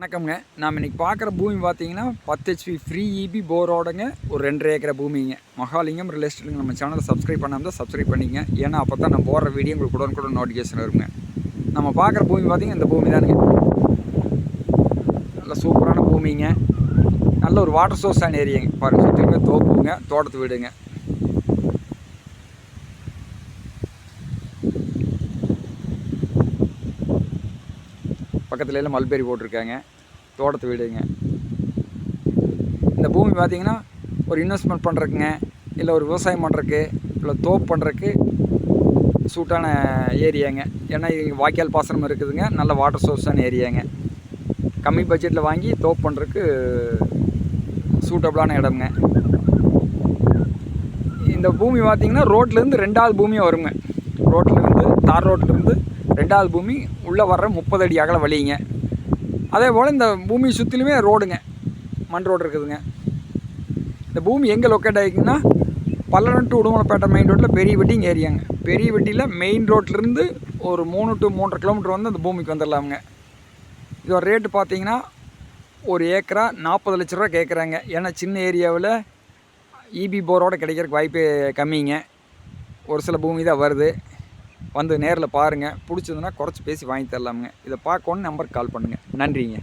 வணக்கம்ங்க. நாம் இன்றைக்கி பார்க்குற பூமி பார்த்தீங்கன்னா 10 HP ஃப்ரீ இபி போரோடங்க ஒரு 2.5 ஏக்கர் பூமிங்க. மகாலிங்கம் ரியல் எஸ்டேட்டுங்க. நம்ம சேனலை சப்ஸ்கிரைப் பண்ணாமல் தான் சப்ஸ்கிரைப் பண்ணிங்க. ஏன்னா அப்போ தான் நம்ம போடுற வீடியோ உங்களுக்கு உடனுக்குடன் நோட்டிஃபிகேஷன் வருங்க. நம்ம பார்க்குற பூமி பார்த்தீங்கன்னா இந்த பூமி தானுங்க. நல்ல சூப்பரான பூமிங்க. நல்ல ஒரு வாட்டர் சோர்ஸான ஏரியாங்க. பாருங்கள், சுற்றிலுமே தோப்புங்க, தோட்டத்து வீடுங்க. பக்கத்துல எல்லாம் மல்பெரி போட்டிருக்காங்க. தோட்டத்து வீடுங்க. இந்த பூமி பார்த்தீங்கன்னா ஒரு இன்வெஸ்ட்மெண்ட் பண்ணுறதுக்குங்க, இல்லை ஒரு விவசாயம் பண்ணுறதுக்கு, இல்லை தோப்பு பண்ணுறதுக்கு சூட்டான ஏரியாங்க. ஏன்னா வாய்க்கால் பாசனம் இருக்குதுங்க. நல்ல வாட்டர் சோர்ஸான ஏரியாங்க. கம்மி பட்ஜெட்டில் வாங்கி தோப்பு பண்ணுறதுக்கு சூட்டபிளான இடம்ங்க. இந்த பூமி பார்த்திங்கன்னா ரோட்லேருந்து 2வது பூமியாக வருங்க. ரோட்லேருந்து தார் ரோட்லேருந்து 2வது பூமி உள்ளே வர்ற 30 அடி அகல வழிங்க. அதே போல் இந்த பூமி சுற்றிலுமே ரோடுங்க, மண் ரோடு இருக்குதுங்க. இந்த பூமி எங்கே லொக்கேட் ஆகிக்குன்னா பல்லடம் டு உடுமலைப்பேட்டை மெயின் ரோட்டில் பெரிய வெட்டிங் ஏரியாங்க. பெரிய வெட்டியில் மெயின் ரோட்லேருந்து ஒரு 3 to 3.5 கிலோமீட்டர் வந்து அந்த பூமிக்கு வந்துடலாமுங்க. இதோட ரேட்டு பார்த்தீங்கன்னா ஒரு ஏக்கரா 40 லட்ச ரூபா கேட்குறாங்க. ஏன்னா சின்ன ஏரியாவில் இபி போரோடு கிடைக்கிறதுக்கு வாய்ப்பே கம்மிங்க. ஒரு சில பூமி தான் வருது. வந்து நேரில் பாருங்கள். பிடிச்சதுன்னா குறைச்சி பேசி வாங்கி தரலாமுங்க. இதை பார்க்கணுன்னு நம்பருக்கு கால் பண்ணுங்கள். நன்றிங்க.